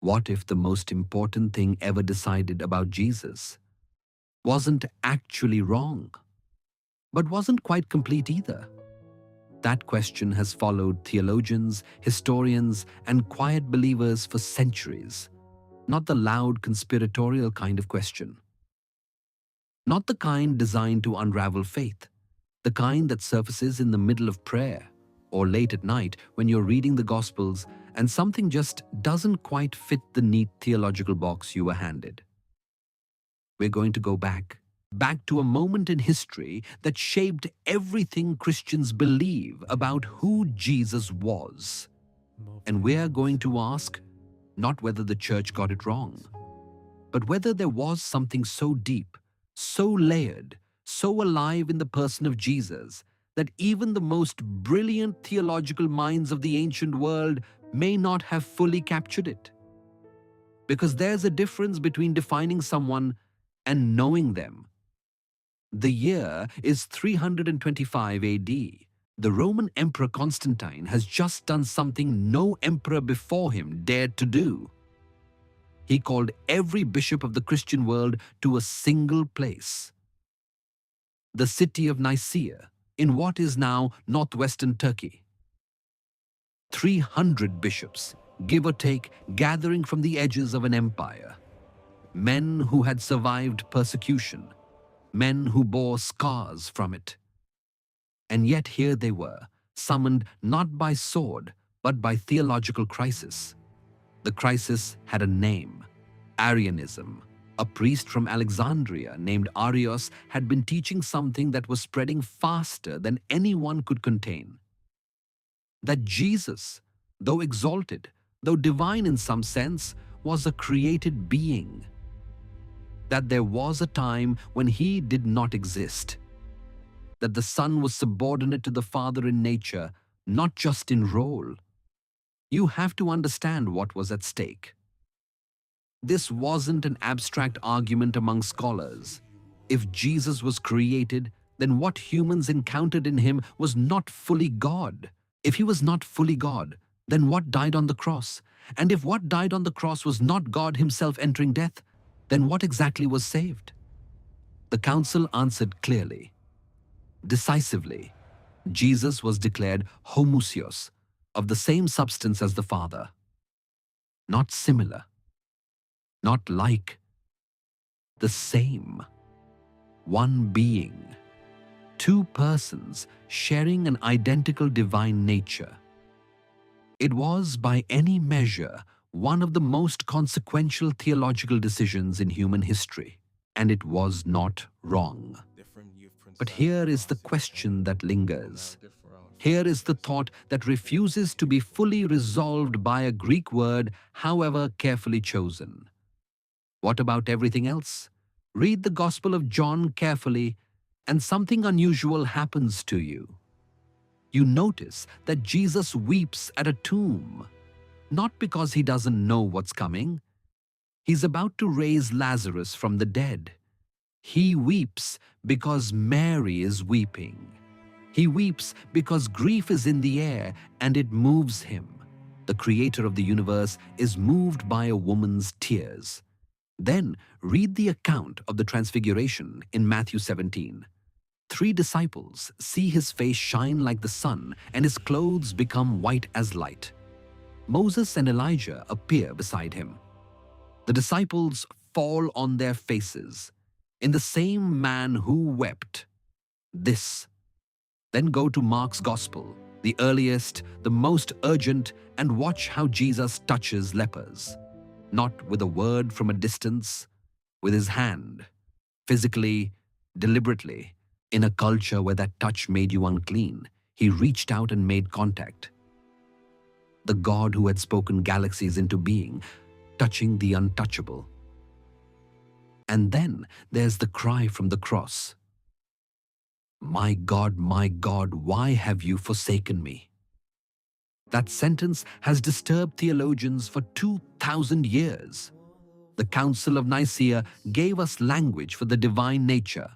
What if the most important thing ever decided about Jesus wasn't actually wrong, but wasn't quite complete either? That question has followed theologians, historians, and quiet believers for centuries. Not the loud conspiratorial kind of question. Not the kind designed to unravel faith. The kind that surfaces in the middle of prayer or late at night when you're reading the Gospels and something just doesn't quite fit the neat theological box you were handed. We're going to go back to a moment in history that shaped everything Christians believe about who Jesus was. And we're going to ask not whether the church got it wrong, but whether there was something so deep, so layered, so alive in the person of Jesus that even the most brilliant theological minds of the ancient world may not have fully captured it. Because there's a difference between defining someone and knowing them. The year is 325 AD. The Roman Emperor Constantine has just done something no emperor before him dared to do. He called every bishop of the Christian world to a single place. The city of Nicaea, in what is now northwestern Turkey. 300 bishops, give or take, gathering from the edges of an empire. Men who had survived persecution, men who bore scars from it. And yet here they were, summoned not by sword, but by theological crisis. The crisis had a name: Arianism. A priest from Alexandria named Arius had been teaching something that was spreading faster than anyone could contain. That Jesus, though exalted, though divine in some sense, was a created being. That there was a time when he did not exist. That the Son was subordinate to the Father in nature, not just in role. You have to understand what was at stake. This wasn't an abstract argument among scholars. If Jesus was created, then what humans encountered in him was not fully God. If he was not fully God, then what died on the cross? And if what died on the cross was not God himself entering death, then what exactly was saved? The council answered clearly, decisively. Jesus was declared homoousios, of the same substance as the Father. Not similar, not like, the same. One being, two persons sharing an identical divine nature. It was, by any measure, one of the most consequential theological decisions in human history, and it was not wrong. But here is the question that lingers. Here is the thought that refuses to be fully resolved by a Greek word, however carefully chosen. What about everything else? Read the Gospel of John carefully, and something unusual happens to you. You notice that Jesus weeps at a tomb, not because he doesn't know what's coming. He's about to raise Lazarus from the dead. He weeps because Mary is weeping. He weeps because grief is in the air and it moves him. The creator of the universe is moved by a woman's tears. Then read the account of the Transfiguration in Matthew 17. 3 disciples see his face shine like the sun and his clothes become white as light. Moses and Elijah appear beside him. The disciples fall on their faces in the same man who wept. This. Then go to Mark's Gospel, the earliest, the most urgent, and watch how Jesus touches lepers. Not with a word from a distance, with his hand, physically, deliberately. In a culture where that touch made you unclean, he reached out and made contact. The God who had spoken galaxies into being, touching the untouchable. And then there's the cry from the cross. My God, why have you forsaken me? That sentence has disturbed theologians for 2,000 years. The Council of Nicaea gave us language for the divine nature.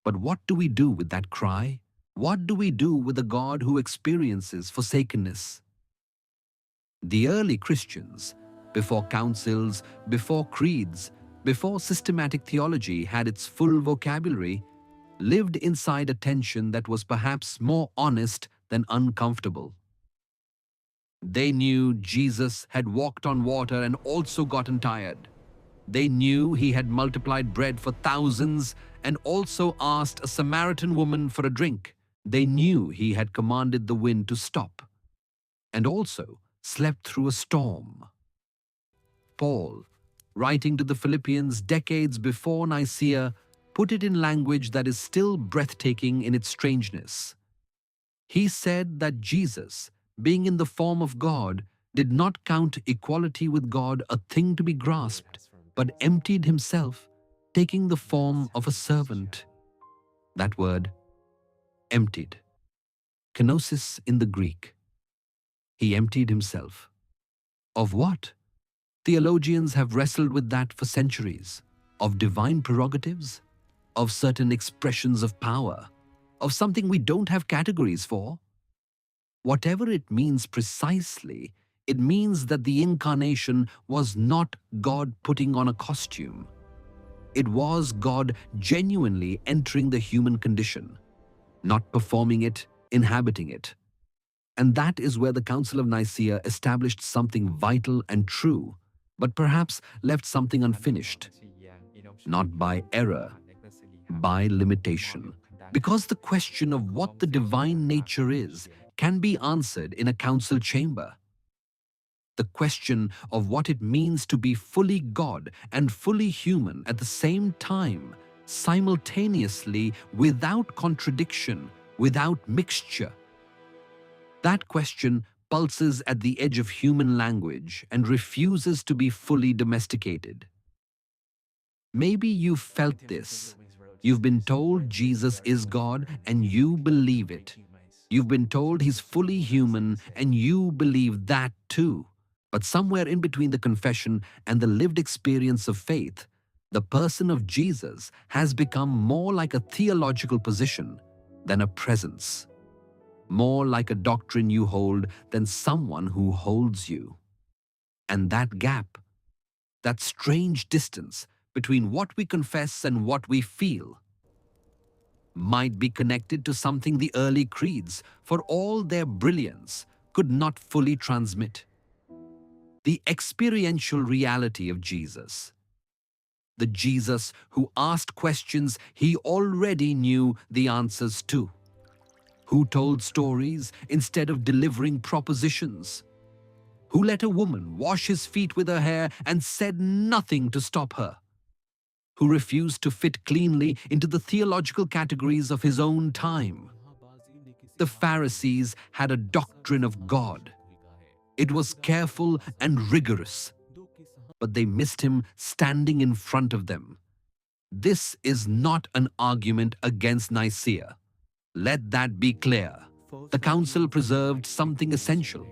But what do we do with that cry? What do we do with a God who experiences forsakenness? The early Christians, before councils, before creeds, before systematic theology had its full vocabulary, lived inside a tension that was perhaps more honest than uncomfortable. They knew Jesus had walked on water and also gotten tired. They knew he had multiplied bread for thousands and also asked a Samaritan woman for a drink. They knew he had commanded the wind to stop and also slept through a storm. Paul, writing to the Philippians decades before Nicaea, put it in language that is still breathtaking in its strangeness. He said that Jesus, being in the form of God, did not count equality with God a thing to be grasped, but emptied himself, taking the form of a servant. That word, emptied, kenosis in the Greek. He emptied himself. Of what? Theologians have wrestled with that for centuries. Of divine prerogatives? Of certain expressions of power? Of something we don't have categories for? Whatever it means precisely, it means that the incarnation was not God putting on a costume. It was God genuinely entering the human condition, not performing it, inhabiting it. And that is where the Council of Nicaea established something vital and true, but perhaps left something unfinished, not by error, by limitation. Because the question of what the divine nature is can be answered in a council chamber. The question of what it means to be fully God and fully human at the same time, simultaneously, without contradiction, without mixture. That question pulses at the edge of human language and refuses to be fully domesticated. Maybe you've felt this. You've been told Jesus is God and you believe it. You've been told he's fully human and you believe that too. But somewhere in between the confession and the lived experience of faith, the person of Jesus has become more like a theological position than a presence. More like a doctrine you hold than someone who holds you. And that gap, that strange distance between what we confess and what we feel, might be connected to something the early creeds, for all their brilliance, could not fully transmit. The experiential reality of Jesus. The Jesus who asked questions he already knew the answers to. Who told stories instead of delivering propositions. Who let a woman wash his feet with her hair and said nothing to stop her. Who refused to fit cleanly into the theological categories of his own time. The Pharisees had a doctrine of God. It was careful and rigorous, but they missed him standing in front of them. This is not an argument against Nicaea. Let that be clear. The council preserved something essential.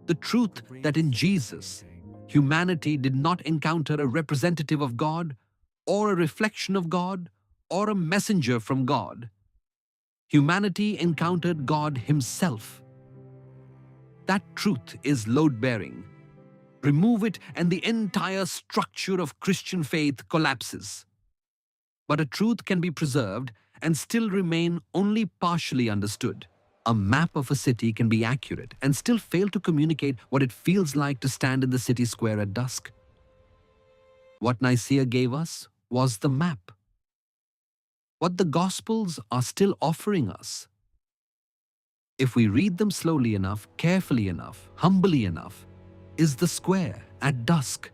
The truth that in Jesus, humanity did not encounter a representative of God, or a reflection of God, or a messenger from God. Humanity encountered God himself. That truth is load-bearing. Remove it and the entire structure of Christian faith collapses. But a truth can be preserved and still remain only partially understood. A map of a city can be accurate and still fail to communicate what it feels like to stand in the city square at dusk. What Nicaea gave us was the map. What the Gospels are still offering us. If we read them slowly enough, carefully enough, humbly enough, is the square at dusk.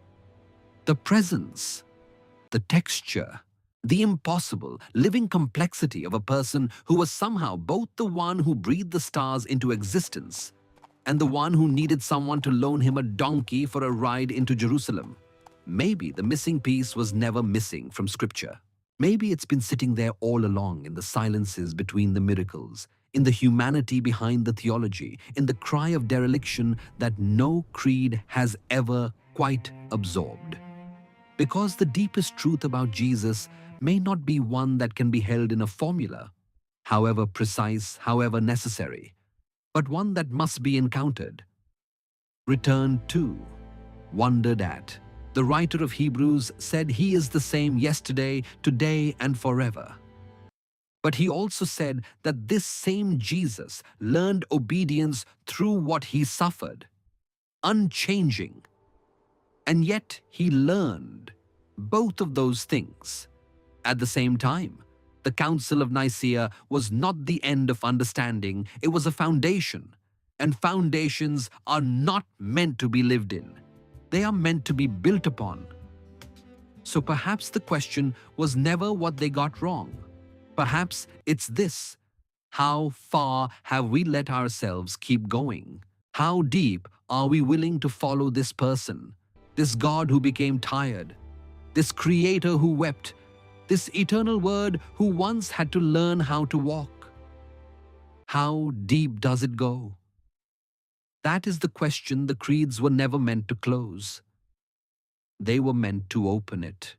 The presence, the texture, the impossible, living complexity of a person who was somehow both the one who breathed the stars into existence and the one who needed someone to loan him a donkey for a ride into Jerusalem. Maybe the missing piece was never missing from Scripture. Maybe it's been sitting there all along in the silences between the miracles, in the humanity behind the theology, in the cry of dereliction that no creed has ever quite absorbed. Because the deepest truth about Jesus may not be one that can be held in a formula, however precise, however necessary, but one that must be encountered, returned to, wondered at. The writer of Hebrews said he is the same yesterday, today, and forever. But he also said that this same Jesus learned obedience through what he suffered, unchanging. And yet he learned both of those things at the same time. The Council of Nicaea was not the end of understanding, it was a foundation. And foundations are not meant to be lived in. They are meant to be built upon. So perhaps the question was never what they got wrong. Perhaps it's this: how far have we let ourselves keep going? How deep are we willing to follow this person, this God who became tired, this Creator who wept, this eternal Word who once had to learn how to walk? How deep does it go? That is the question the creeds were never meant to close. They were meant to open it.